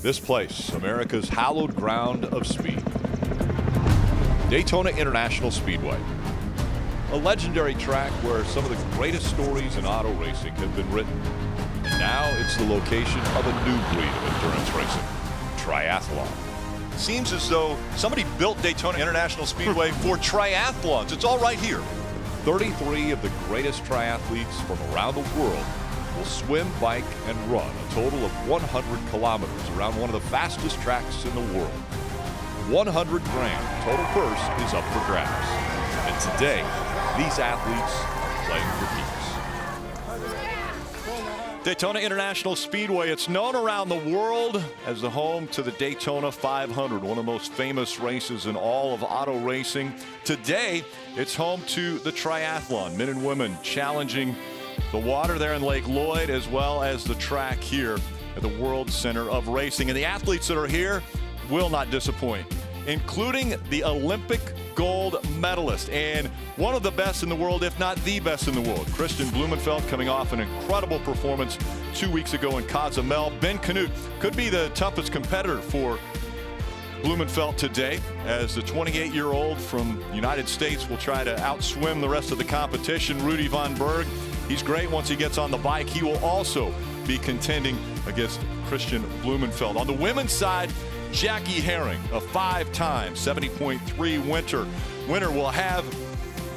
This place, America's hallowed ground of speed. Daytona International Speedway. A legendary track where some of the greatest stories in auto racing have been written. And now it's the location of a new breed of endurance racing, triathlon. Seems as though somebody built Daytona International Speedway for triathlons. It's all right here. 33 of the greatest triathletes from around the world will swim, bike, and run a total of 100 kilometers around one of the fastest tracks in the world. 100 grand total purse is up for grabs. And today, these athletes are playing for keeps. Daytona International Speedway, it's known around the world as the home to the Daytona 500, one of the most famous races in all of auto racing. Today, it's home to the triathlon, men and women challenging the water there in Lake Lloyd, as well as the track here at the World Center of Racing. And the athletes that are here will not disappoint, including the Olympic gold medalist and one of the best in the world, if not the best in the world, Christian Blumenfeld, coming off an incredible performance 2 weeks ago in Cozumel. Ben Canute could be the toughest competitor for Blumenfeld today, as the 28-year-old from the United States will try to outswim the rest of the competition. Rudy von Berg, he's great once he gets on the bike. He will also be contending against Christian Blumenfeld. On the women's side, Jackie Herring, a 5-time 70.3 winner, will have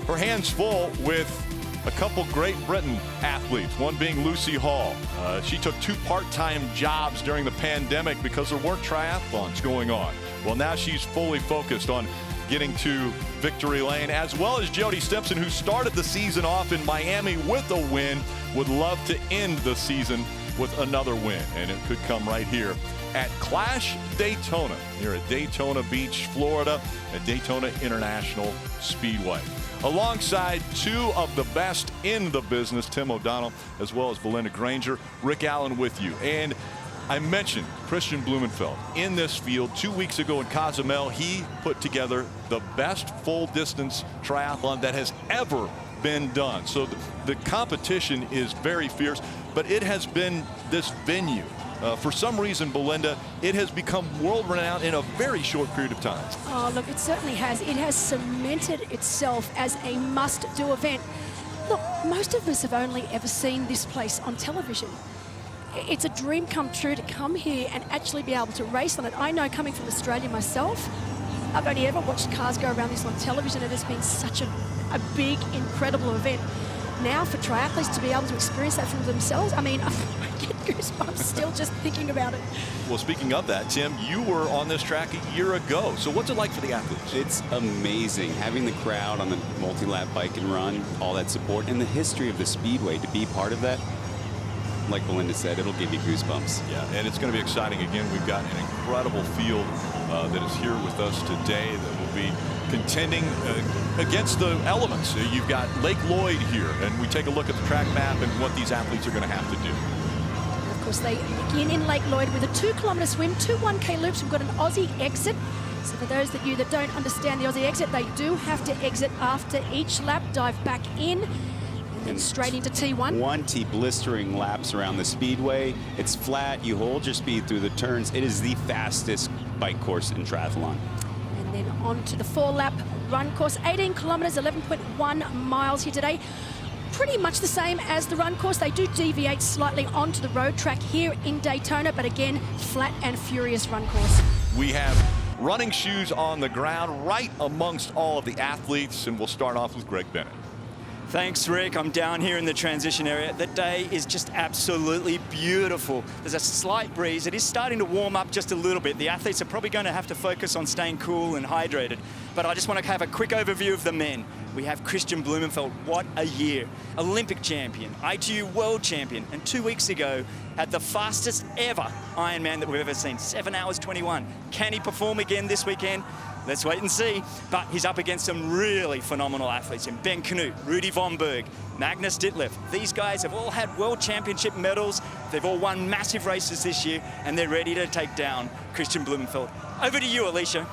her hands full with a couple Great Britain athletes, one being Lucy Hall. She took 2 part-time jobs during the pandemic because there weren't triathlons going on. Well, now she's fully focused on getting to victory lane, as well as Jody Stimpson, who started the season off in Miami with a win, would love to end the season with another win, and it could come right here at CLASH Daytona, here at Daytona Beach, Florida, at Daytona International Speedway. Alongside 2 of the best in the business, Tim O'Donnell, as well as Belinda Granger. Rick Allen with you. And I mentioned Christian Blumenfeld in this field 2 weeks ago in Cozumel. He put together the best full distance triathlon that has ever been done. So the competition is very fierce, but it has been this venue. For some reason, Belinda, it has become world-renowned in a very short period of time. Oh, look, it certainly has. It has cemented itself as a must-do event. Look, most of us have only ever seen this place on television. It's a dream come true to come here and actually be able to race on it. I know, coming from Australia myself, I've only ever watched cars go around this on television. It has been such a big, incredible event. Now for triathletes to be able to experience that for themselves, I mean, I get goosebumps still just thinking about it. Well, speaking of that, Tim, you were on this track a year ago. So what's it like for the athletes? It's amazing having the crowd on the multi-lap bike and run, all that support, and the history of the Speedway. To be part of that, like Belinda said, it'll give you goosebumps. Yeah, and it's going to be exciting. Again, we've got an incredible field that is here with us today that will be contending against the elements. You've got Lake Lloyd here, and we take a look at the track map and what these athletes are going to have to do. Of course, they begin in Lake Lloyd with a 2-kilometer swim, 2 1K loops. We've got an Aussie exit. So for those of you that don't understand the Aussie exit, they do have to exit after each lap, dive back in, and then straight into T1. 20 blistering laps around the Speedway. It's flat. You hold your speed through the turns. It is the fastest bike course in triathlon. And then on to the 4-lap run course, 18 kilometers, 11.1 miles here today. Pretty much the same as the run course. They do deviate slightly onto the road track here in Daytona, but again, flat and furious run course. We have running shoes on the ground right amongst all of the athletes, and we'll start off with Greg Bennett. Thanks, Rick. I'm down here in the transition area. The day is just absolutely beautiful. There's a slight breeze. It is starting to warm up just a little bit. The athletes are probably going to have to focus on staying cool and hydrated. But I just want to have a quick overview of the men. We have Christian Blumenfeld. What a year. Olympic champion, ITU world champion, and 2 weeks ago had the fastest ever Ironman that we've ever seen, 7 hours 21. Can he perform again this weekend? Let's wait and see. But he's up against some really phenomenal athletes in Ben Canute, Rudy von Berg, Magnus Ditlev. These guys have all had world championship medals. They've all won massive races this year, and they're ready to take down Christian Blumenfeld. Over to you, Alicia.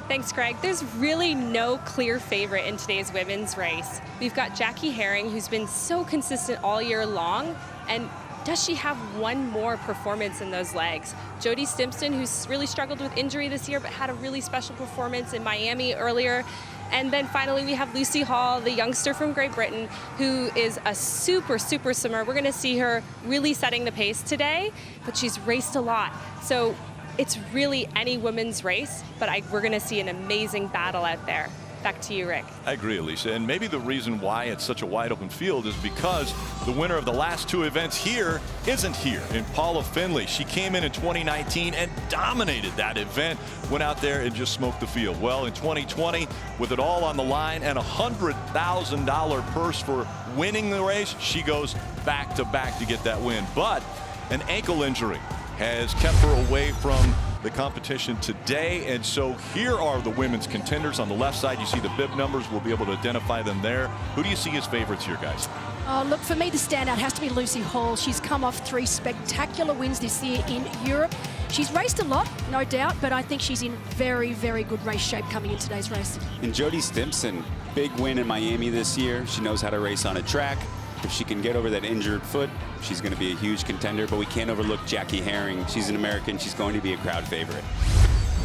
Thanks, Greg. There's really no clear favorite in today's women's race. We've got Jackie Herring, who's been so consistent all year long, and does she have one more performance in those legs? Jody Stimpson, who's really struggled with injury this year, but had a really special performance in Miami earlier. And then finally, we have Lucy Hall, the youngster from Great Britain, who is a super, super swimmer. We're going to see her really setting the pace today, but she's raced a lot. So it's really any women's race, but we're going to see an amazing battle out there. Back to you, Rick. I agree, Alicia. And maybe the reason why it's such a wide open field is because the winner of the last two events here isn't here in Paula Findlay. She came in 2019 and dominated that event, went out there and just smoked the field. Well, in 2020, with it all on the line and a $100,000 purse for winning the race, she goes back to back to get that win. But an ankle injury has kept her away from the competition today, and so here are the women's contenders. On the left side, you see the bib numbers. We'll be able to identify them there. Who do you see as favorites here, guys? Oh, look, for me, the standout has to be Lucy Hall. She's come off 3 spectacular wins this year in Europe. She's raced a lot, no doubt, but I think she's in very, very good race shape coming in today's race. And Jody Stimpson, big win in Miami this year. She knows how to race on a track. If she can get over that injured foot, she's going to be a huge contender, but we can't overlook Jackie Herring. She's an American. She's going to be a crowd favorite.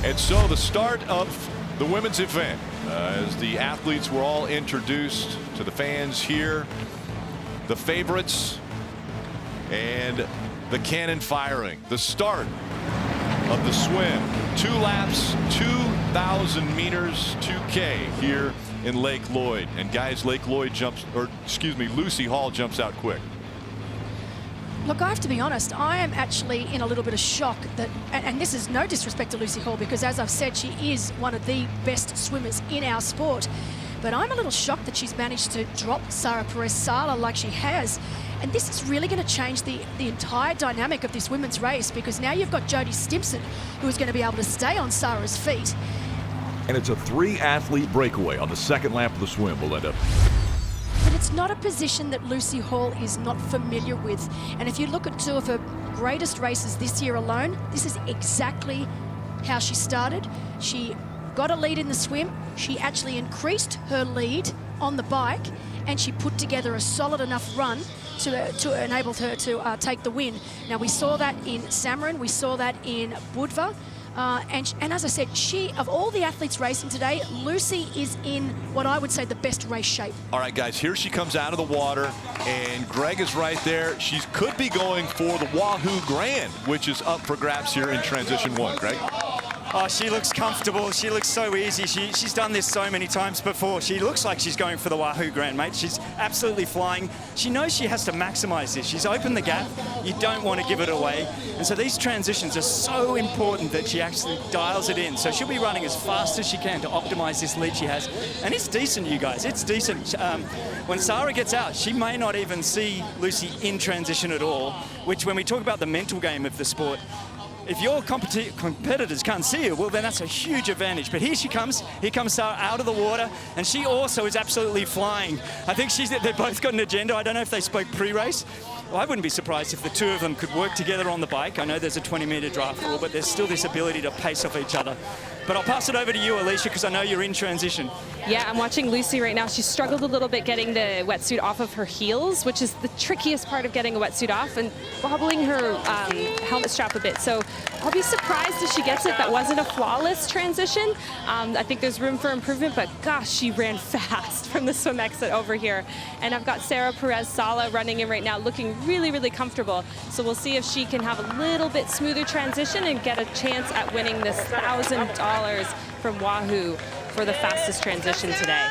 And so the start of the women's event, as the athletes were all introduced to the fans here, the favorites and the cannon firing. The start of the swim. 2 laps, 2,000 meters, 2K here in Lake Lloyd. And guys, Lucy Hall jumps out quick. Look, I have to be honest, I am actually in a little bit of shock that, and this is no disrespect to Lucy Hall, because as I've said, she is one of the best swimmers in our sport. But I'm a little shocked that she's managed to drop Sara Perez-Sala like she has. And this is really going to change the entire dynamic of this women's race, because now you've got Jody Stimpson, who is going to be able to stay on Sara's feet. And it's a 3-athlete breakaway on the second lap of the swim, Belinda. But it's not a position that Lucy Hall is not familiar with. And if you look at 2 of her greatest races this year alone, this is exactly how she started. She got a lead in the swim. She actually increased her lead on the bike, and she put together a solid enough run to enable her to take the win. Now, we saw that in Samarin. We saw that in Budva. And as I said, of all the athletes racing today, Lucy is in what I would say the best race shape. All right, guys, here she comes out of the water, and Greg is right there. She could be going for the Wahoo Grand, which is up for grabs here in Transition 1. Greg? Oh, she looks comfortable. She looks so easy. She's done this so many times before. She looks like she's going for the Wahoo Grand, mate. She's absolutely flying. She knows she has to maximize this. She's opened the gap. You don't want to give it away. And so these transitions are so important that she actually dials it in. So she'll be running as fast as she can to optimize this lead she has. And it's decent, you guys. It's decent. When Sara gets out, she may not even see Lucy in transition at all, which when we talk about the mental game of the sport, if your competitors can't see her, well, then that's a huge advantage. But here she comes. Here comes Sara out of the water, and she also is absolutely flying. I think they've both got an agenda. I don't know if they spoke pre-race. Well, I wouldn't be surprised if the 2 of them could work together on the bike. I know there's a 20-meter draft rule, but there's still this ability to pace off each other. But I'll pass it over to you, Alicia, because I know you're in transition. Yeah, I'm watching Lucy right now. She struggled a little bit getting the wetsuit off of her heels, which is the trickiest part of getting a wetsuit off, and wobbling her helmet strap a bit. So I'll be surprised if she gets it. That wasn't a flawless transition. I think there's room for improvement, but gosh, she ran fast from the swim exit over here. And I've got Sara Perez-Sala running in right now, looking really, really comfortable. So we'll see if she can have a little bit smoother transition and get a chance at winning this $1,000 from Wahoo for the fastest transition today.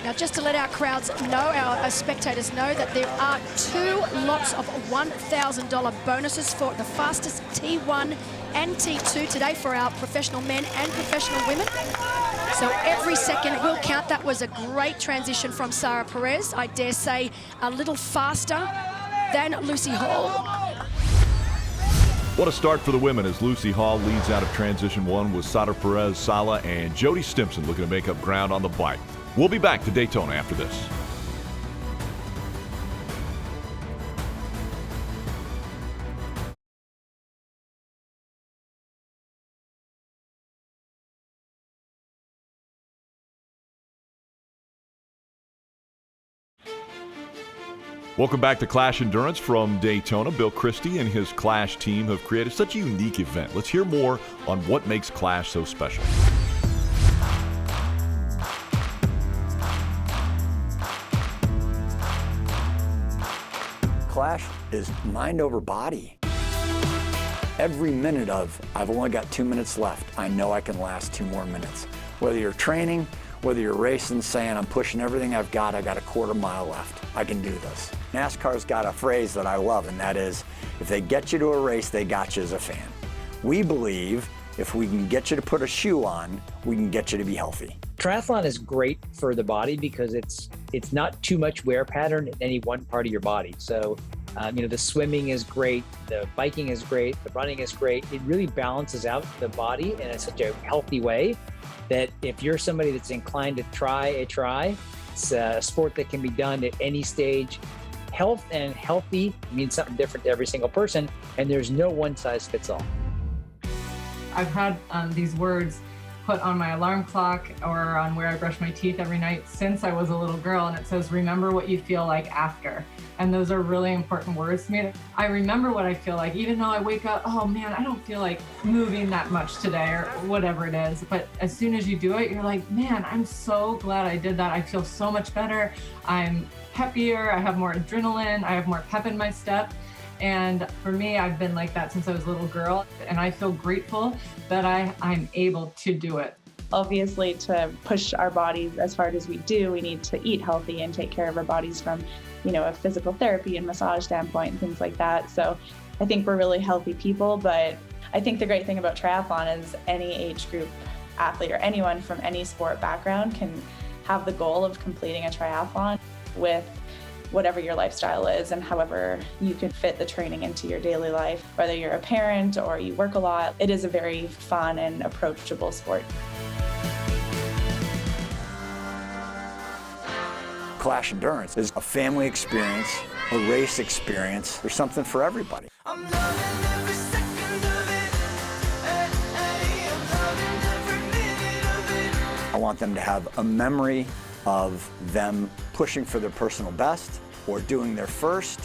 Now, just to let our crowds know, our spectators know, that there are 2 lots of $1,000 bonuses for the fastest T1 and T2 today for our professional men and professional women. So every second will count. That was a great transition from Sara Perez. I dare say a little faster than Lucy Hall. What a start for the women as Lucy Hall leads out of Transition 1 with Sara Perez-Sala and Jody Stimpson looking to make up ground on the bike. We'll be back to Daytona after this. Welcome back to Clash Endurance from Daytona. Bill Christie and his Clash team have created such a unique event. Let's hear more on what makes Clash so special. Clash is mind over body. Every minute of, I've only got 2 minutes left, I know I can last 2 more minutes. Whether you're training, whether you're racing, saying I'm pushing everything I've got, I got a quarter mile left, I can do this. NASCAR's got a phrase that I love, and that is, if they get you to a race, they got you as a fan. We believe if we can get you to put a shoe on, we can get you to be healthy. Triathlon is great for the body because it's not too much wear pattern in any one part of your body. So, the swimming is great, the biking is great, the running is great. It really balances out the body in such a healthy way that if you're somebody that's inclined to try, it's a sport that can be done at any stage. Health and healthy means something different to every single person, and there's no one size fits all. I've had these words put on my alarm clock or on where I brush my teeth every night since I was a little girl, and it says, remember what you feel like after. And those are really important words to me. I remember what I feel like, even though I wake up, oh man, I don't feel like moving that much today or whatever it is. But as soon as you do it, you're like, man, I'm so glad I did that. I feel so much better. I'm happier, I have more adrenaline, I have more pep in my step. And for me, I've been like that since I was a little girl, and I feel grateful that I'm able to do it. Obviously, to push our bodies as hard as we do, we need to eat healthy and take care of our bodies from, a physical therapy and massage standpoint and things like that. So I think we're really healthy people, but I think the great thing about triathlon is any age group athlete or anyone from any sport background can have the goal of completing a triathlon with whatever your lifestyle is and however you can fit the training into your daily life. Whether you're a parent or you work a lot, it is a very fun and approachable sport. Clash Endurance is a family experience, a race experience. There's something for everybody. I'm loving every second of it. I'm loving every minute of it. I want them to have a memory of them pushing for their personal best or doing their first.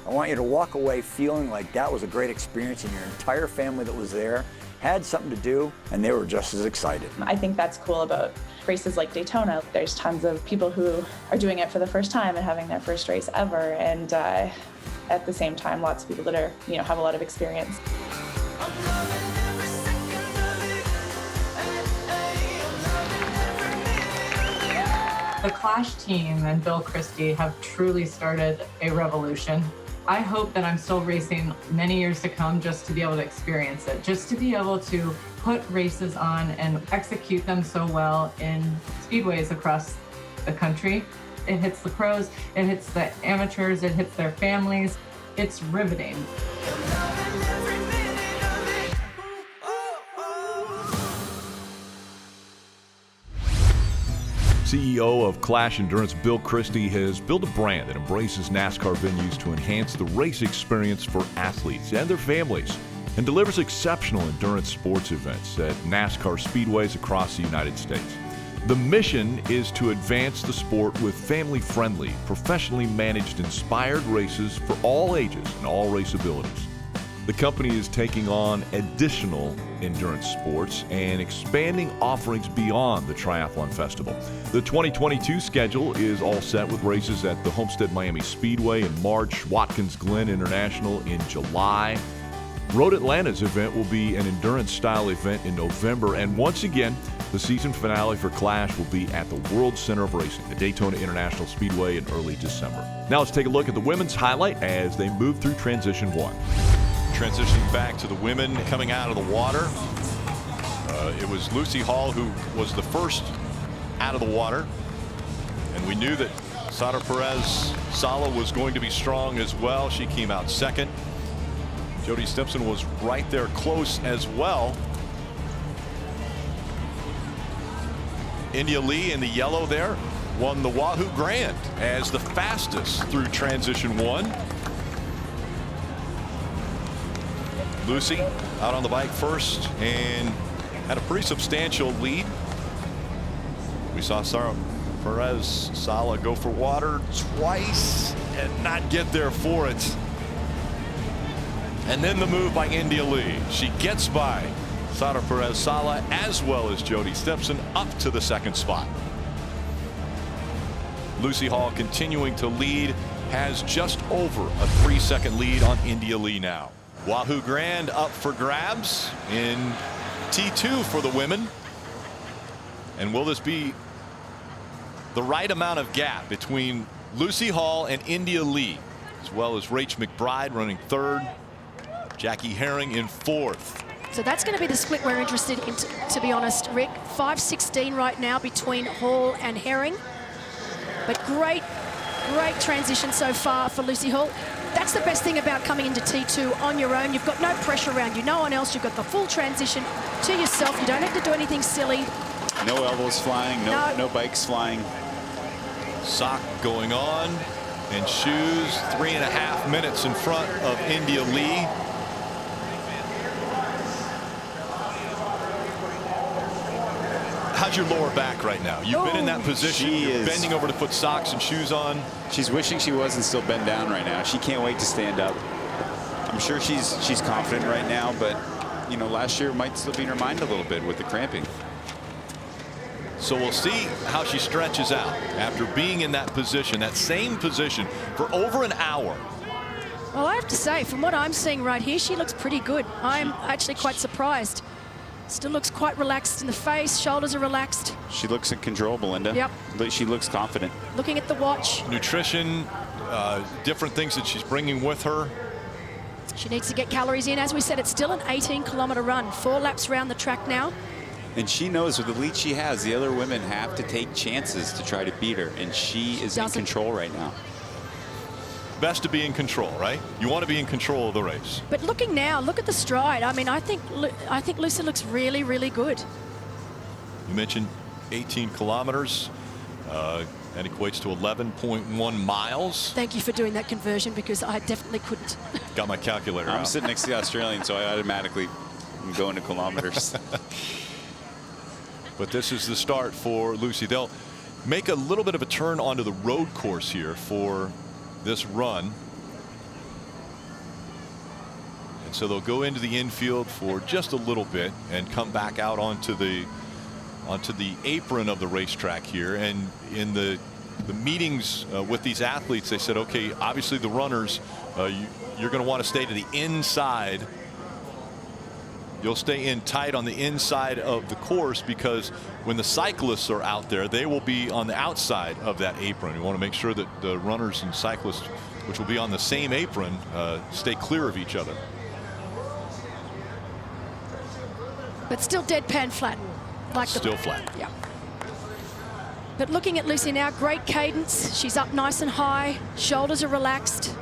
I want you to walk away feeling like that was a great experience and your entire family that was there had something to do and they were just as excited. I think that's cool about races like Daytona. There's tons of people who are doing it for the first time and having their first race ever, and at the same time, lots of people that are, have a lot of experience. I'm loving every second of it. I'm loving every minute of it. The Clash team and Bill Christie have truly started a revolution. I hope that I'm still racing many years to come just to be able to experience it, just to be able to put races on and execute them so well in speedways across the country. It hits the pros, it hits the amateurs, it hits their families. It's riveting. I'm loving every minute of it. Ooh, ooh, ooh. CEO of Clash Endurance, Bill Christie, has built a brand that embraces NASCAR venues to enhance the race experience for athletes and their families, and delivers exceptional endurance sports events at NASCAR speedways across the United States. The mission is to advance the sport with family-friendly, professionally managed, inspired races for all ages and all race abilities. The company is taking on additional endurance sports and expanding offerings beyond the Triathlon Festival. The 2022 schedule is all set with races at the Homestead Miami Speedway in March, Watkins Glen International in July. Road Atlanta's event will be an endurance-style event in November, and once again, the season finale for Clash will be at the World Center of Racing, the Daytona International Speedway, in early December. Now let's take a look at the women's highlight as they move through Transition 1. Transitioning back to the women coming out of the water. It was Lucy Hall who was the first out of the water, and we knew that Sada Perez Sala was going to be strong as well. She came out second. Jody Stimpson was right there close as well. India Lee in the yellow there won the Wahoo Grand as the fastest through Transition 1. Lucy out on the bike first and had a pretty substantial lead. We saw Sada Perez Sala go for water twice and not get there for it. And then the move by India Lee. She gets by Sara Perez Sala as well as Jody Stepson up to the second spot. Lucy Hall continuing to lead, has just over a 3-second lead on India Lee now. Wahoo Grand up for grabs in T2 for the women. And will this be the right amount of gap between Lucy Hall and India Lee, as well as Rach McBride running third, Jackie Herring in fourth. So that's going to be the split we're interested in, to be honest, Rick. 5:16 right now between Hall and Herring. But great transition so far for Lucy Hall. That's the best thing about coming into T2 on your own. You've got no pressure around you, no one else. You've got the full transition to yourself. You don't have to do anything silly. No elbows flying, no bikes flying. Sock going on, and shoes 3.5 minutes in front of India Lee. How's your lower back right now? You've been in that position. You're bending over to put socks and shoes on. She's wishing she wasn't still bent down right now. She can't wait to stand up. I'm sure she's confident right now, but you know, last year might still be in her mind a little bit with the cramping. So we'll see how she stretches out after being in that position, that same position, for over an hour. Well, I have to say, from what I'm seeing right here, she looks pretty good. I'm actually quite surprised. Still looks quite relaxed in the face. Shoulders are relaxed. She looks in control, Belinda. Yep. She looks confident. Looking at the watch. Nutrition, different things that she's bringing with her. She needs to get calories in. As we said, it's still an 18-kilometer run. 4 laps around the track now. And she knows with the lead she has, the other women have to take chances to try to beat her. And she is in control right now. Best to be in control, right? You want to be in control of the race. But looking now, look at the stride. I mean, I think Lucy looks really, really good. You mentioned 18 kilometers. That equates to 11.1 miles. Thank you for doing that conversion, because I definitely couldn't. Got my calculator out. I'm sitting next to the Australian, so I automatically go into kilometers. But this is the start for Lucy. They'll make a little bit of a turn onto the road course here for this run. And so they'll go into the infield for just a little bit and come back out onto the apron of the racetrack here. And in the meetings with these athletes, they said, okay, obviously the runners, you're going to want to stay to the inside. You'll stay in tight on the inside of the course, because when the cyclists are out there, they will be on the outside of that apron. You want to make sure that the runners and cyclists, which will be on the same apron, stay clear of each other. But still deadpan flat. Like still flat. Yeah. But looking at Lucy now, great cadence. She's up nice and high. Shoulders are relaxed.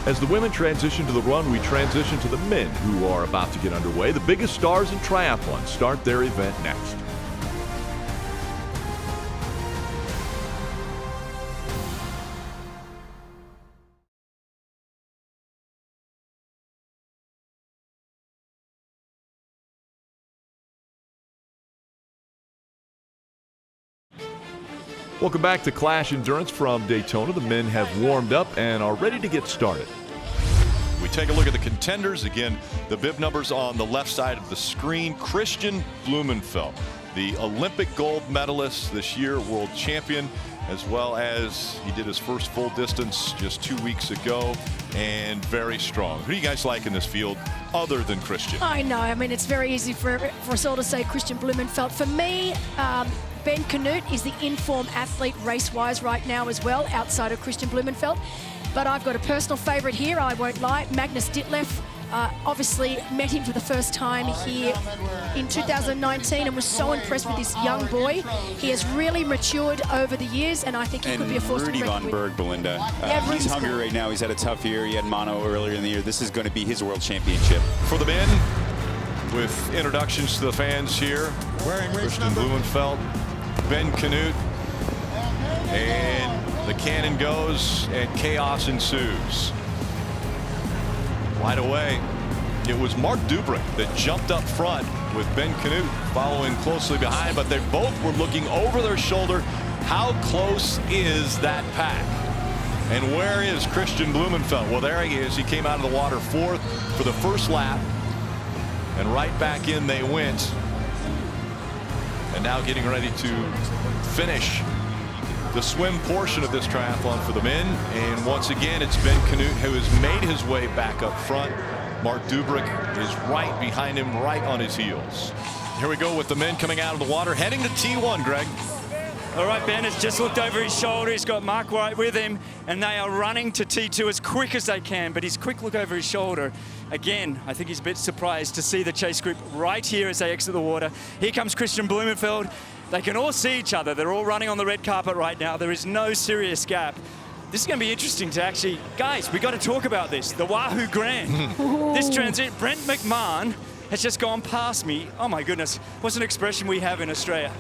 As the women transition to the run, we transition to the men who are about to get underway. The biggest stars in triathlon start their event next. Welcome back to Clash Endurance from Daytona. The men have warmed up and are ready to get started. We take a look at the contenders. Again, the bib numbers on the left side of the screen. Christian Blumenfeld, the Olympic gold medalist this year, world champion, as well as he did his first full distance just 2 weeks ago, and very strong. Who do you guys like in this field other than Christian? I know. I mean, it's very easy for us all to say Christian Blumenfeld. For me, Ben Canute is the in-form athlete race-wise right now as well, outside of Christian Blumenfeld. But I've got a personal favourite here, I won't lie, Magnus Ditlev. Obviously met him for the first time here in 2019 and was so impressed with this young boy. He has really matured over the years, and I think he could be a force to Rudy be reckoned Von with. Berg, Belinda. Rudy's He's hungry cool. right now. He's had a tough year. He had mono earlier in the year. This is going to be his world championship. For the men, with introductions to the fans here, Christian Blumenfeld, Ben Canute, and the cannon goes and chaos ensues. Right away, it was Mark Dubrick that jumped up front with Ben Canute following closely behind, but they both were looking over their shoulder How close is that pack? And where is Christian Blumenfeld? Well, there he is. He came out of the water fourth for the first lap. And right back in they went. And now getting ready to finish the swim portion of this triathlon for the men. And once again, it's Ben Canute who has made his way back up front. Mark Dubrick is right behind him, right on his heels. Here we go with the men coming out of the water, heading to T1, Greg. All right, Ben has just looked over his shoulder. He's got Mark right with him, and they are running to T2 as quick as they can. But his quick look over his shoulder, again, I think he's a bit surprised to see the chase group right here as they exit the water. Here comes Christian Blumenfeld. They can all see each other. They're all running on the red carpet right now. There is no serious gap. This is going to be interesting to actually, guys, we got to talk about this. The Wahoo Grand. This transit, Brent McMahon has just gone past me. Oh my goodness, what's an expression we have in Australia?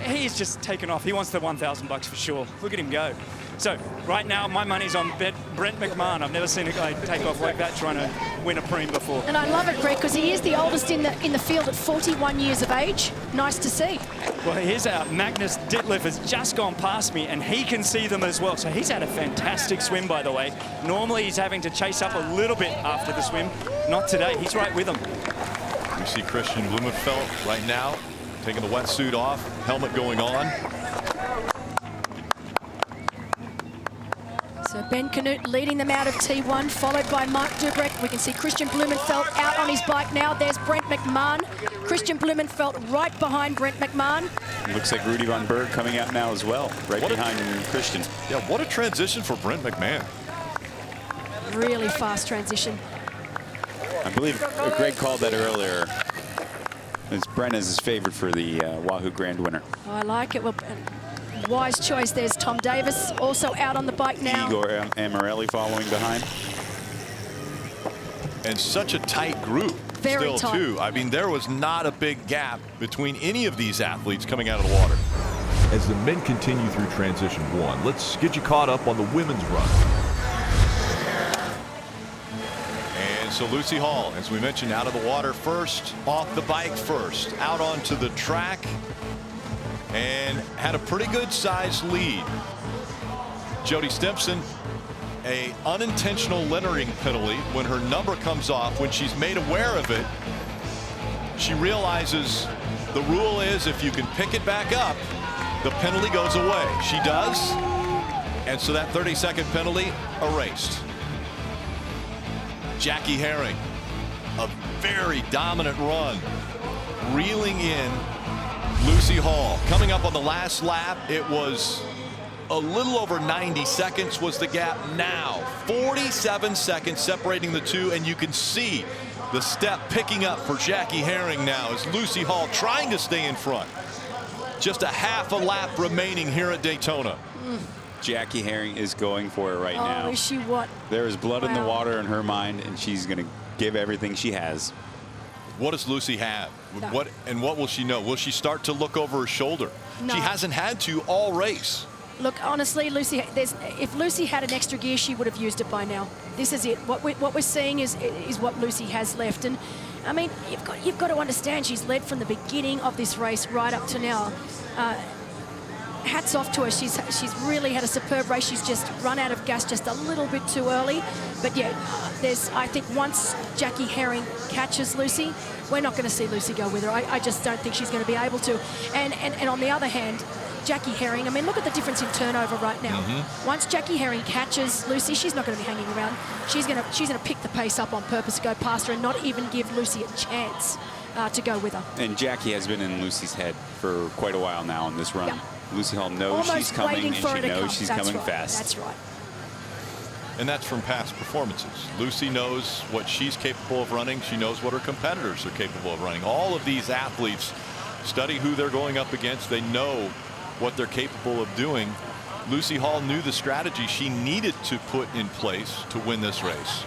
He's just taken off. He wants the $1,000 for sure. Look at him go. So right now, my money's on Brent McMahon. I've never seen a guy take off like that trying to win a preem before. And I love it, Greg, because he is the oldest in the field at 41 years of age. Nice to see. Well, here's Magnus Ditlev has just gone past me, and he can see them as well. So he's had a fantastic swim, by the way. Normally, he's having to chase up a little bit after the swim. Not today. He's right with them. You see Christian Blumenfeld right now taking the wetsuit off, helmet going on. So Ben Canute leading them out of T1, followed by Mark Dubrick. We can see Christian Blumenfeld out on his bike now. There's Brent McMahon. Christian Blumenfeld right behind Brent McMahon. Looks like Rudy Von Berg coming out now as well, right behind Christian. Yeah, what a transition for Brent McMahon. Really fast transition. I believe Greg called that earlier. As Brent is his favorite for the Wahoo Grand winner. Oh, I like it. Well, wise choice. There's Tom Davis also out on the bike now. Igor Amarelli following behind. And such a tight group. Very still tight. too. I mean, there was not a big gap between any of these athletes coming out of the water. As the men continue through transition one, let's get you caught up on the women's run. And so Lucy Hall, as we mentioned, out of the water first, off the bike first, out onto the track, and had a pretty good sized lead. Jody Stimpson, a unintentional littering penalty when her number comes off. When she's made aware of it, she realizes the rule is if you can pick it back up, the penalty goes away. She does, and so that 30-second penalty erased. Jackie Herring, a very dominant run, reeling in Lucy Hall. Coming up on the last lap, it was a little over 90 seconds was the gap. Now 47 seconds separating the two, and you can see the step picking up for Jackie Herring now as Lucy Hall trying to stay in front. Just a half a lap remaining here at Daytona. Jackie Herring is going for it right now. Oh, is she what? There is blood in the Wow. water in her mind, and she's going to give everything she has. What does Lucy have? No. What will she know? Will she start to look over her shoulder? No. She hasn't had to all race. Look, honestly, Lucy, if Lucy had an extra gear, she would have used it by now. This is it. What we're seeing is what Lucy has left. And I mean, you've got to understand, she's led from the beginning of this race right up to now. Hats off to her. She's really had a superb race. She's just run out of gas just a little bit too early. But yeah, I think once Jackie Herring catches Lucy, we're not going to see Lucy go with her. I just don't think she's going to be able to. And on the other hand, Jackie Herring, I mean, look at the difference in turnover right now. Once Jackie Herring catches Lucy, she's not going to be hanging around. She's going to pick the pace up on purpose to go past her and not even give Lucy a chance to go with her. And Jackie has been in Lucy's head for quite a while now on this run. Yeah. Lucy Hall knows Almost she's coming, waiting and for she her to knows come. she's That's coming right. fast. That's right. And that's from past performances. Lucy knows what she's capable of running. She knows what her competitors are capable of running. All of these athletes study who they're going up against. They know what they're capable of doing. Lucy Hall knew the strategy she needed to put in place to win this race.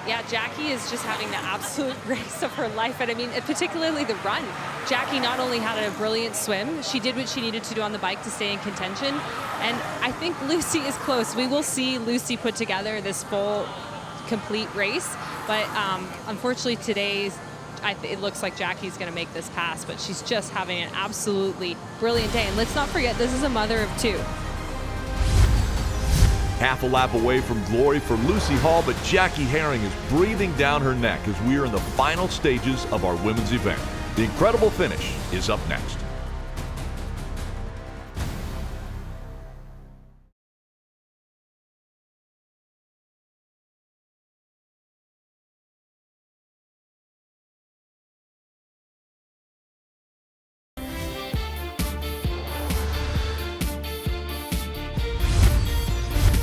Yeah, Jackie is just having the absolute race of her life. And I mean, particularly the run. Jackie not only had a brilliant swim, she did what she needed to do on the bike to stay in contention. And I think Lucy is close. We will see Lucy put together this full, complete race. But unfortunately, today, it looks like Jackie's going to make this pass, but she's just having an absolutely brilliant day. And let's not forget, this is a mother of 2. Half a lap away from glory for Lucy Hall, but Jackie Herring is breathing down her neck as we are in the final stages of our women's event. The incredible finish is up next.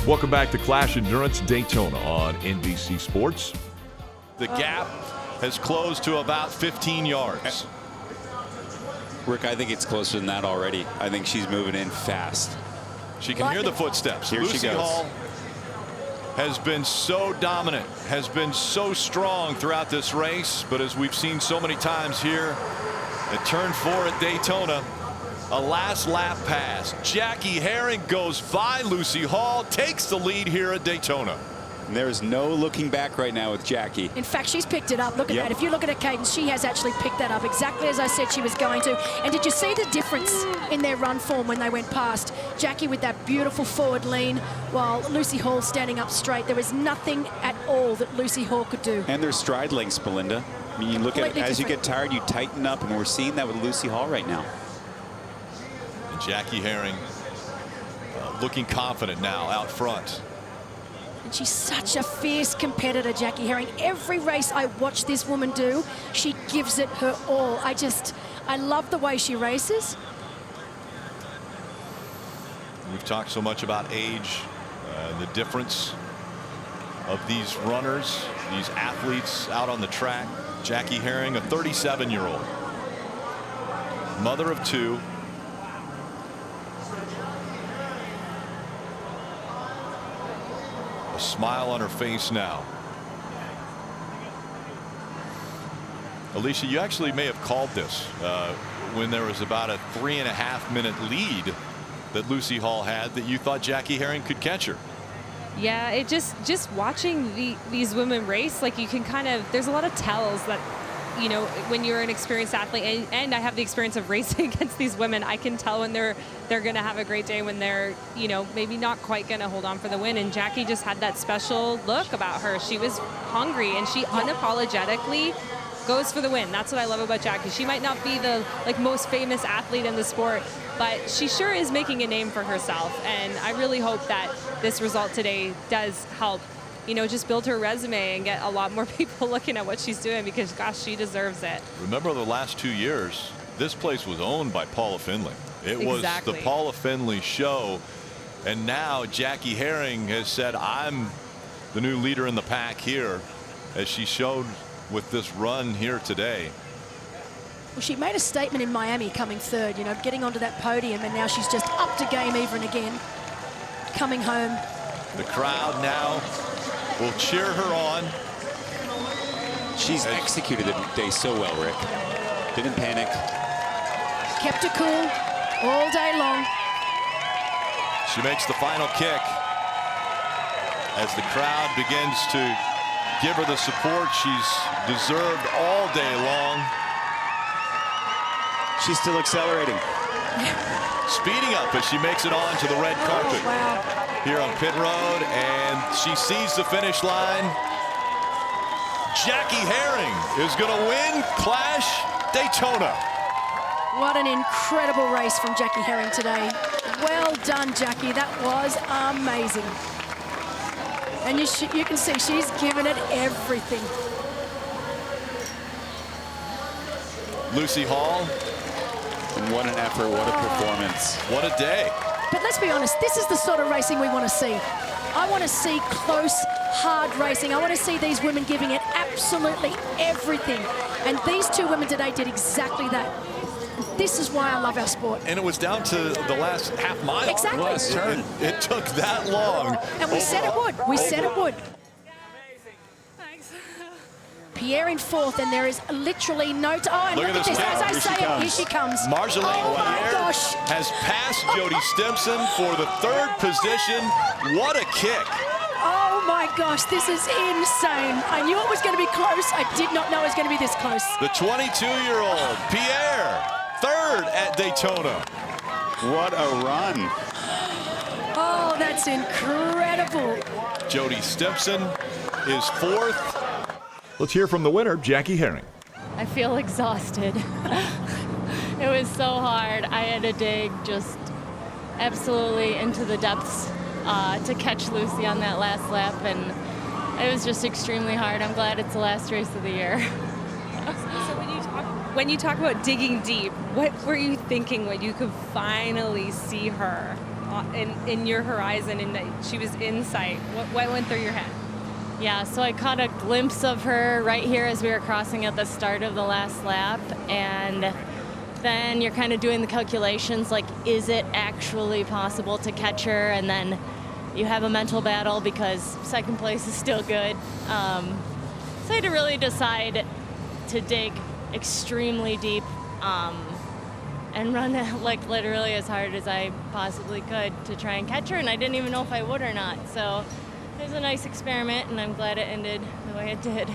Welcome back to Clash Endurance Daytona on NBC Sports. The gap has closed to about 15 yards. Rick, I think it's closer than that already. I think she's moving in fast. She can hear the footsteps. Here Lucy she goes. Hall has been so dominant, has been so strong throughout this race, but as we've seen so many times here at turn 4 at Daytona, a last lap pass. Jackie Herring goes by Lucy Hall, takes the lead here at Daytona. And there is no looking back right now with Jackie. In fact, she's picked it up. Look at Yep. that. If you look at her cadence, she has actually picked that up exactly as I said she was going to. And did you see the difference in their run form when they went past? Jackie with that beautiful forward lean, while Lucy Hall standing up straight. There was nothing at all that Lucy Hall could do. And their stride lengths, Belinda. I mean, you look at it, Completely as you get different. tired, you tighten up, and we're seeing that with Lucy Hall right now. And Jackie Herring looking confident now out front. And she's such a fierce competitor, Jackie Herring. Every race I watch this woman do, she gives it her all. I love the way she races. We've talked so much about age, the difference of these runners, these athletes out on the track. Jackie Herring, a 37-year-old, mother of 2. A smile on her face now. Alicia, you actually may have called this when there was about a 3.5-minute lead that Lucy Hall had, that you thought Jackie Herring could catch her. Yeah, it just watching these women race, like you can kind of, there's a lot of tells that, you know, when you're an experienced athlete, and I have the experience of racing against these women, I can tell when they're going to have a great day, when they're, you know, maybe not quite going to hold on for the win. And Jackie just had that special look about her. She was hungry, and she unapologetically goes for the win. That's what I love about Jackie. She might not be the most famous athlete in the sport, but she sure is making a name for herself. And I really hope that this result today does help, you know, just build her resume and get a lot more people looking at what she's doing, because gosh, she deserves it. Remember the last 2 years, this place was owned by Paula Findlay. It was the Paula Findlay show. And now Jackie Herring has said, I'm the new leader in the pack here, as she showed with this run here today. Well, she made a statement in Miami coming third, you know, getting onto that podium, and now she's just up to game even again, coming home. The crowd now will cheer her on. She's executed the day so well, Rick. Didn't panic. Kept her cool all day long. She makes the final kick as the crowd begins to give her the support she's deserved all day long. She's still accelerating. Speeding up as she makes it on to the red carpet here on pit road, and she sees the finish line. Jackie Herring is going to win Clash Daytona. What an incredible race from Jackie Herring today. Well done, Jackie. That was amazing. And you can see she's given it everything. Lucy Hall. And what an effort, what a performance. What a day. But let's be honest, this is the sort of racing we want to see. I want to see close, hard racing. I want to see these women giving it absolutely everything. And these 2 women today did exactly that. This is why I love our sport. And it was down to the last half mile. Exactly. Last turn. It took that long. And we said it would. We said it would. Pierre in 4th, and there is literally no... Oh, and look at this. As I say it, here she comes. Marjolaine Pierre has passed Jody Stimson for the 3rd position. What a kick. Oh, my my gosh, this is insane. I knew it was going to be close. I did not know it was going to be this close. The 22-year-old Pierre, third at Daytona. What a run. Oh, that's incredible. Jody Stimpson is fourth. Let's hear from the winner, Jackie Herring. I feel exhausted. It was so hard. I had to dig just absolutely into the depths to catch Lucy on that last lap, and it was just extremely hard. I'm glad it's the last race of the year. So when you talk about digging deep, what were you thinking when you could finally see her in your horizon and that she was in sight? What went through your head? Yeah, so I caught a glimpse of her right here as we were crossing at the start of the last lap, and then you're kind of doing the calculations, like, is it actually possible to catch her? And then you have a mental battle because second place is still good. So I had to really decide to dig extremely deep and run like literally as hard as I possibly could to try and catch her, and I didn't even know if I would or not. So it was a nice experiment, and I'm glad it ended the way it did.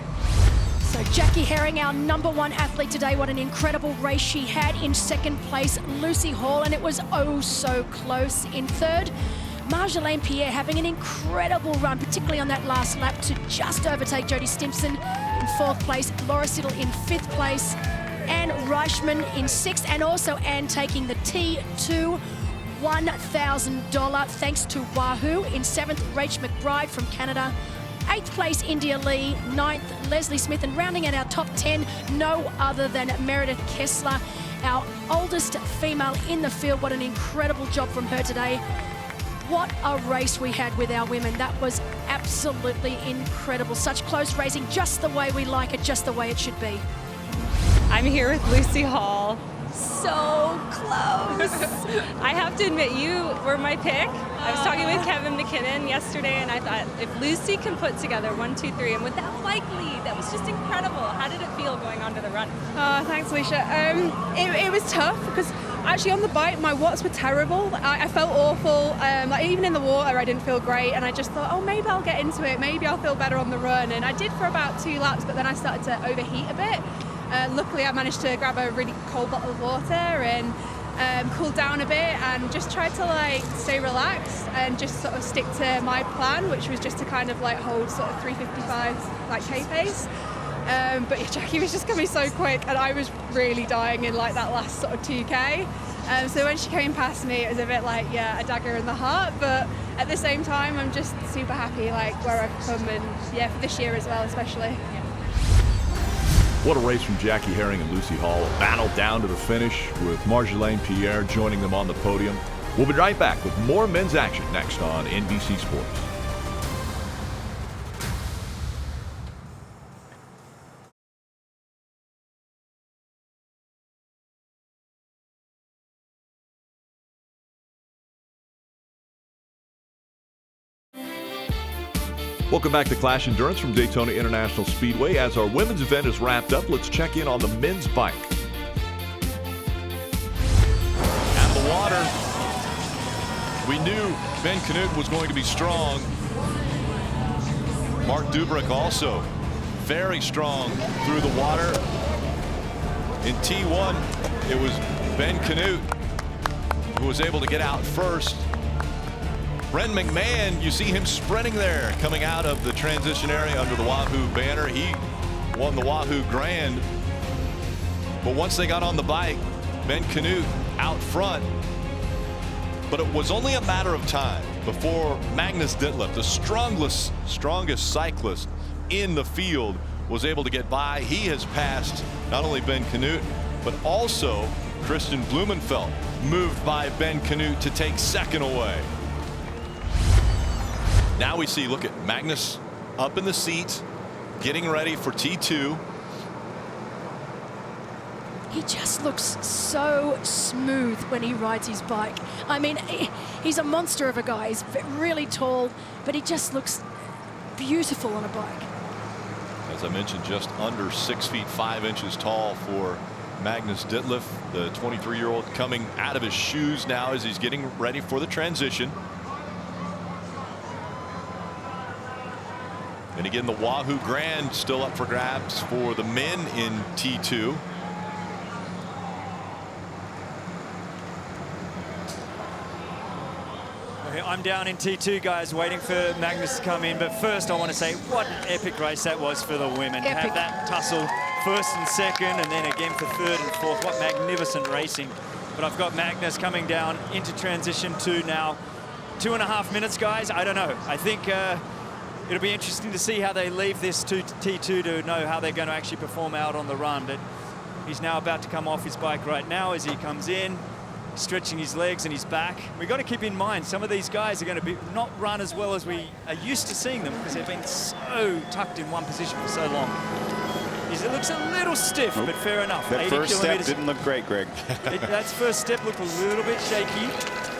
So Jackie Herring, our #1 athlete today, what an incredible race she had. In second place, Lucy Hall, and it was oh so close. In third, Marjolaine Pierre having an incredible run, particularly on that last lap, to just overtake Jody Stimpson. In fourth place, Laura Siddle in fifth place, Anne Reichman in sixth, and also Anne taking the T2 $1,000 thanks to Wahoo. In seventh, Rach McBride from Canada. Eighth place, India Lee. Ninth, Leslie Smith. And rounding out our top 10, no other than Meredith Kessler, our oldest female in the field. What an incredible job from her today. What a race we had with our women. That was absolutely incredible. Such close racing, just the way we like it, just the way it should be. I'm here with Lucy Hall. So close. I have to admit, you were my pick. I was talking with Kevin McKinnon yesterday, and I thought, if Lucy can put together 1, 2, 3, and with that bike lead, that was just incredible. How did it feel going onto the run? Oh, thanks, Alicia. It was tough because actually on the bike, my watts were terrible. I felt awful. Like even in the water, I didn't feel great, and I just thought, oh, maybe I'll get into it. Maybe I'll feel better on the run. And I did for about 2 laps, but then I started to overheat a bit. Luckily, I managed to grab a really cold bottle of water and cool down a bit, and just tried to like stay relaxed and just sort of stick to my plan, which was just to kind of like hold sort of 3:55 like K pace. But yeah, Jackie was just coming so quick, and I was really dying in like that last sort of 2K. So when she came past me, it was a bit like, yeah, a dagger in the heart. But at the same time, I'm just super happy like where I've come, and yeah, for this year as well, especially. Yeah. What a race from Jackie Herring and Lucy Hall. A battle down to the finish with Marjolaine Pierre joining them on the podium. We'll be right back with more men's action next on NBC Sports. Welcome back to Clash Endurance from Daytona International Speedway. As our women's event is wrapped up, let's check in on the men's bike. At the water, we knew Ben Canute was going to be strong. Mark Dubrick also very strong through the water. In T1, it was Ben Canute who was able to get out first. Bren McMahon, you see him sprinting there, coming out of the transition area under the Wahoo banner. He won the Wahoo Grand. But once they got on the bike, Ben Canute out front. But it was only a matter of time before Magnus Ditlev, the strongest cyclist in the field, was able to get by. He has passed not only Ben Canute, but also Christian Blumenfeld, moved by Ben Canute to take second away. Now we see, look at Magnus up in the seat, getting ready for T2. He just looks so smooth when he rides his bike. I mean, he's a monster of a guy. He's really tall, but he just looks beautiful on a bike. As I mentioned, just under 6 feet 5 inches tall for Magnus Ditlev, the 23-year-old, coming out of his shoes now as he's getting ready for the transition. And again, the Wahoo Grand still up for grabs for the men in T2. I'm down in T2, guys, waiting for Magnus to come in. But first, I want to say what an epic race that was for the women. Epic. Have that tussle first and second, and then again for third and fourth. What magnificent racing. But I've got Magnus coming down into transition 2 now. 2.5 minutes, guys. I don't know. I think it'll be interesting to see how they leave this to T2 to know how they're going to actually perform out on the run. But he's now about to come off his bike right now as he comes in, stretching his legs and his back. We've got to keep in mind some of these guys are going to not run as well as we are used to seeing them because they've been so tucked in one position for so long. It looks a little stiff, but fair enough. That 80 first step kilometers. didn't look great, Greg. That first step looked a little bit shaky,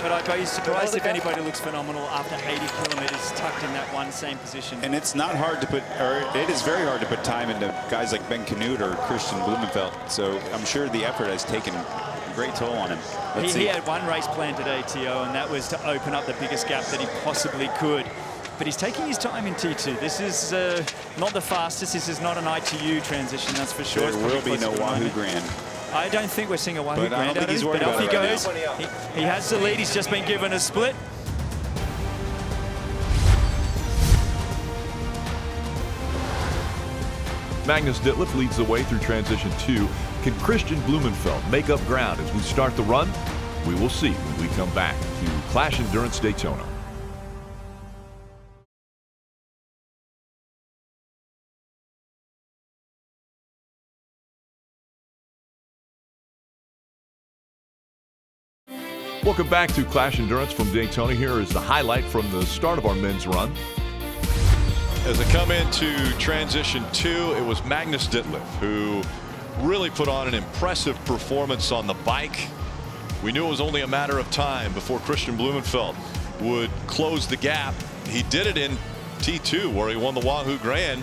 but I'd be surprised if anybody looks phenomenal after 80 kilometers tucked in that one same position. And it's not hard to put, or it is very hard to put time into guys like Ben Canute or Christian Blumenfeld. So I'm sure the effort has taken a great toll on him. He had one race plan today, T.O., and that was to open up the biggest gap that he possibly could. But he's taking his time in T2. This is not the fastest. This is not an ITU transition, that's for sure. There will be no Wahoo Grand. I don't think we're seeing a Wahoo But I don't Grand think out of he's it, worried but off he about it goes. right He has the lead. He's just been given a split. Magnus Ditlev leads the way through transition 2. Can Christian Blumenfeld make up ground as we start the run? We will see when we come back to Clash Endurance Daytona. Welcome back to Clash Endurance from Daytona. Here is the highlight from the start of our men's run. As they come into transition 2, it was Magnus Ditlev who really put on an impressive performance on the bike. We knew it was only a matter of time before Christian Blumenfeld would close the gap. He did it in T2 where he won the Wahoo Grand.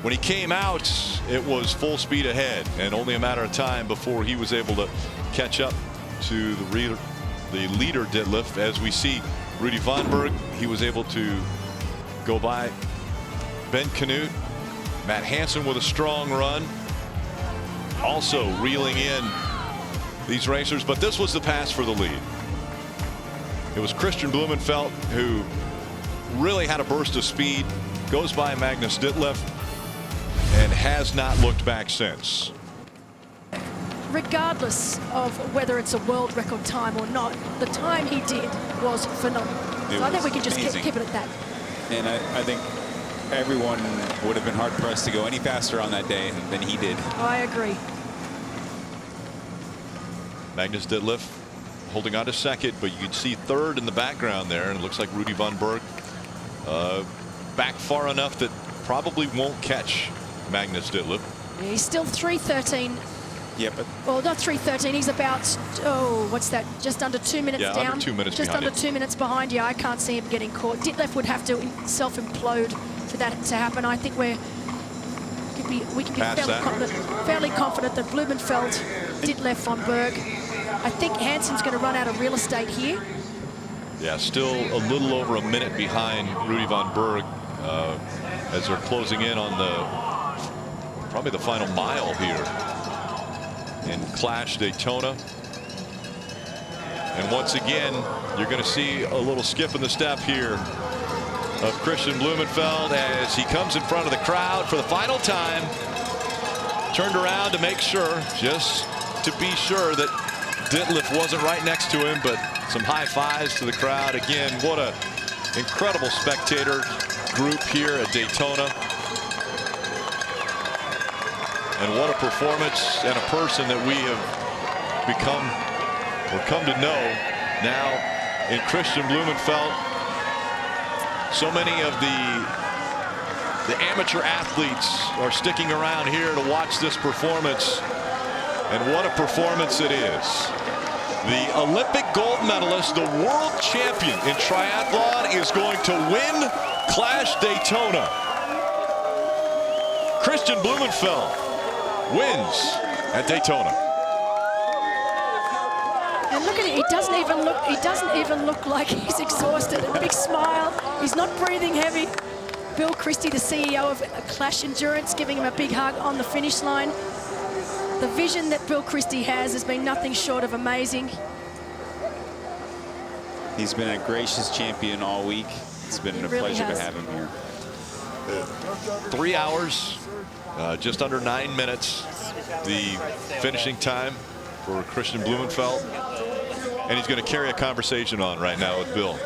When he came out, it was full speed ahead and only a matter of time before he was able to catch up to the leader Ditlev. As we see Rudy Vonberg, he was able to go by Ben Canute. Matt Hansen with a strong run, also reeling in these racers, but this was the pass for the lead. It was Christian Blumenfeld who really had a burst of speed, goes by Magnus Ditlev and has not looked back since. Regardless of whether it's a world record time or not, the time he did was phenomenal. So I think we can just keep it at that. And I think everyone would have been hard pressed to go any faster on that day than he did. I agree. Magnus Ditlev holding on to second, but you can see third in the background there, and it looks like Rudy Vonberg back far enough that probably won't catch Magnus Ditlev. Yeah, he's still 3:13. Yeah, but well, not 3:13. He's about what's that? Just under 2 minutes down. Under 2 minutes. Just behind under 2 minutes behind. Yeah, I can't see him getting caught. Ditlev would have to self-implode for that to happen. I think we can be fairly confident that Blumenfeld, Ditlev, Vonberg. I think Hansen's going to run out of real estate here. Yeah, still a little over a minute behind Rudy Vonberg as they're closing in on probably the final mile here in Clash Daytona. And once again, you're going to see a little skip in the step here of Christian Blumenfeld as he comes in front of the crowd for the final time. Turned around to make sure, just to be sure that Ditlev wasn't right next to him, but some high fives to the crowd. Again, what a incredible spectator group here at Daytona. And what a performance and a person that we have become or come to know now in Christian Blumenfeld. So many of the amateur athletes are sticking around here to watch this performance. And what a performance it is. The Olympic gold medalist, the world champion in triathlon, is going to win Clash Daytona. Christian Blumenfeld wins at Daytona. And look at it, he doesn't even look like he's exhausted. A big smile, he's not breathing heavy. Bill Christie, the CEO of Clash Endurance, giving him a big hug on the finish line. The vision that Bill Christie has been nothing short of amazing. He's been a gracious champion all week. It's been a really pleasure has. to have him here. 3 hours, just under 9 minutes, the finishing time for Christian Blumenfeld. And he's going to carry a conversation on right now with Bill.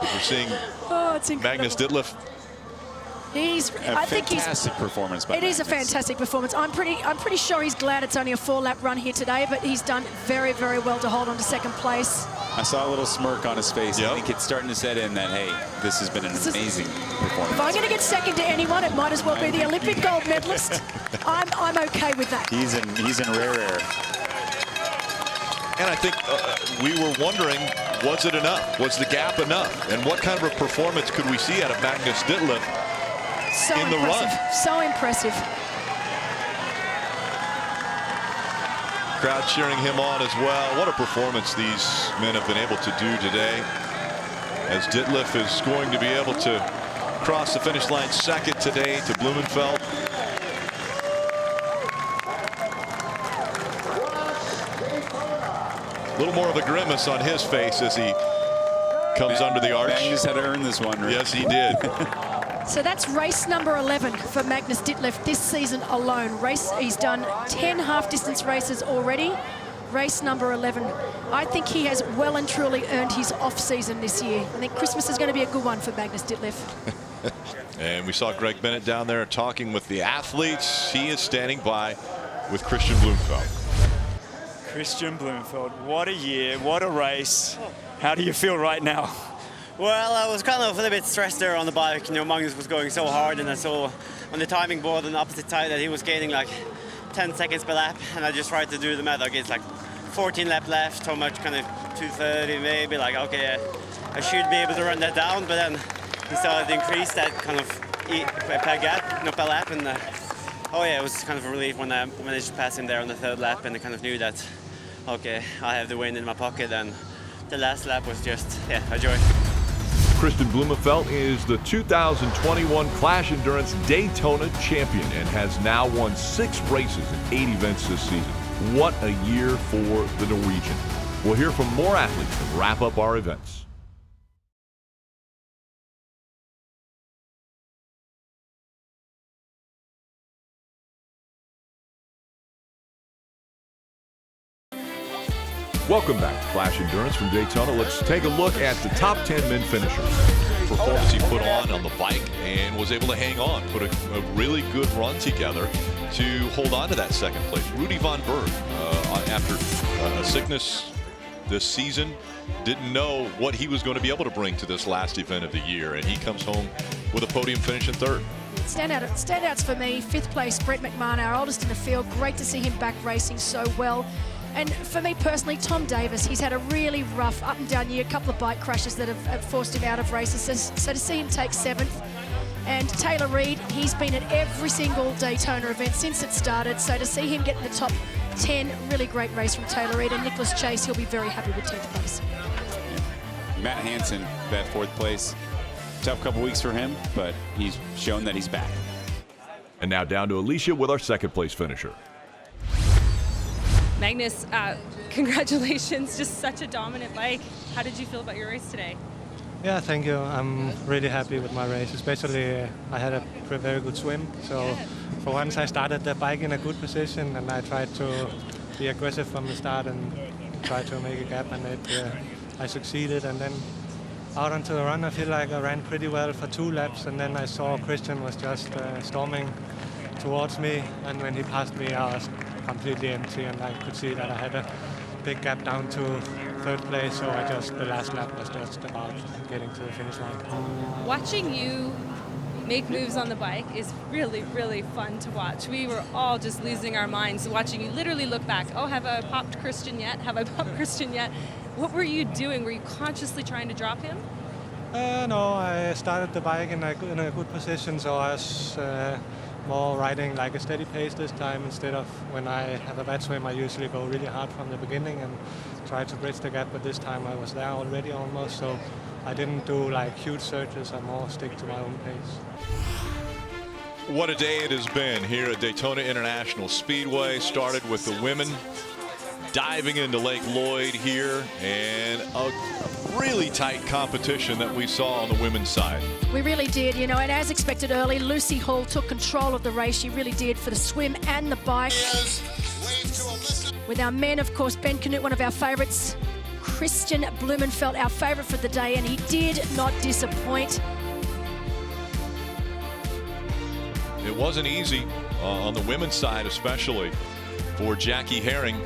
We're seeing It's incredible. Magnus Ditlev. I think he's fantastic performance by It is a Magnus. fantastic performance. I'm pretty sure he's glad it's only a 4-lap run here today, but he's done very, very well to hold on to second place. I saw a little smirk on his face. I think it's starting to set in that, hey, this has been an amazing performance. If I'm going to get second to anyone, it might as well be the Olympic gold medalist. I'm okay with that. He's in rare air. And I think we were wondering, was it enough? Was the gap enough? And what kind of a performance could we see out of Magnus Ditlev So in the impressive. run? So impressive. Crowd cheering him on as well. What a performance these men have been able to do today, as Ditlev is going to be able to cross the finish line second today to Blumenfeld. A little more of a grimace on his face as he comes under the arch. Magnus had to earn this one, right? Yes, he did. So that's race number 11 for Magnus Ditlev this season alone. He's done 10 half-distance races already. Race number 11. I think he has well and truly earned his off-season this year. I think Christmas is going to be a good one for Magnus Ditlev. And we saw Greg Bennett down there talking with the athletes. He is standing by with Christian Blumenfeld. Christian Blumenfeld, what a year, what a race. How do you feel right now? Well, I was kind of a little bit stressed there on the bike. You know, Magnus was going so hard, and I saw on the timing board on the opposite side that he was gaining like 10 seconds per lap, and I just tried to do the math. Like, it's like 14 laps left, how much, kind of 230 maybe, like, okay, I should be able to run that down, but then he started to increase that kind of per gap, not per lap, and oh yeah, it was kind of a relief when I managed to pass him there on the third lap, and I kind of knew that, okay, I have the win in my pocket, and the last lap was just, yeah, a joy. Christian Blumenfeld is the 2021 Clash Endurance Daytona champion and has now won 6 races in 8 events this season. What a year for the Norwegian. We'll hear from more athletes and wrap up our events. Welcome back to Clash Endurance from Daytona. Let's take a look at the top 10 men finishers. Performance he put on the bike and was able to hang on, put a really good run together to hold on to that second place. Rudy von Berg, after a sickness this season, didn't know what he was going to be able to bring to this last event of the year, and he comes home with a podium finish in third. Standouts for me, 5th place, Brett McMahon, our oldest in the field. Great to see him back racing so well. And for me personally, Tom Davis, he's had a really rough up and down year, a couple of bike crashes that have forced him out of races. So to see him take 7th. And Taylor Reid, he's been at every single Daytona event since it started. So to see him get in the top 10, really great race from Taylor Reid. And Nicholas Chase, he'll be very happy with 10th place. Matt Hansen, that 4th place. Tough couple weeks for him, but he's shown that he's back. And now down to Alicia with our 2nd place finisher. Magnus, congratulations, just such a dominant bike. How did you feel about your race today? Yeah, thank you. I'm really happy with my race, especially I had a very good swim. So for once I started the bike in a good position, and I tried to be aggressive from the start and try to make a gap, and I succeeded. And then out onto the run, I feel like I ran pretty well for 2 laps, and then I saw Christian was just storming towards me, and when he passed me, I was completely empty, and I could see that I had a big gap down to 3rd place, so the last lap was just about getting to the finish line. Watching you make moves on the bike is really, really fun to watch. We were all just losing our minds watching you literally look back. Oh, have I popped Christian yet? Have I popped Christian yet? What were you doing? Were you consciously trying to drop him? No, I started the bike in a good position, so I was more riding like a steady pace this time instead of when I have a bad swim. I usually go really hard from the beginning and try to bridge the gap, but this time I was there already almost, so I didn't do like huge surges. I more stick to my own pace. What a day it has been here at Daytona International Speedway. Started with the women diving into Lake Lloyd here, and a really tight competition that we saw on the women's side. We really did, you know, and as expected early, Lucy Hall took control of the race. She really did, for the swim and the bike. With our men, of course, Ben Canute, one of our favourites. Christian Blumenfeld, our favourite for the day, and he did not disappoint. It wasn't easy on the women's side, especially for Jackie Herring.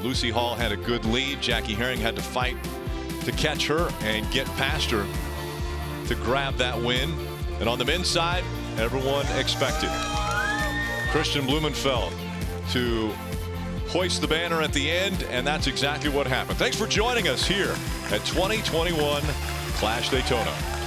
Lucy Hall had a good lead. Jackie Herring had to fight to catch her and get past her to grab that win. And on the men's side, everyone expected Christian Blumenfeld to hoist the banner at the end, and that's exactly what happened. Thanks for joining us here at 2021 CLASH Daytona.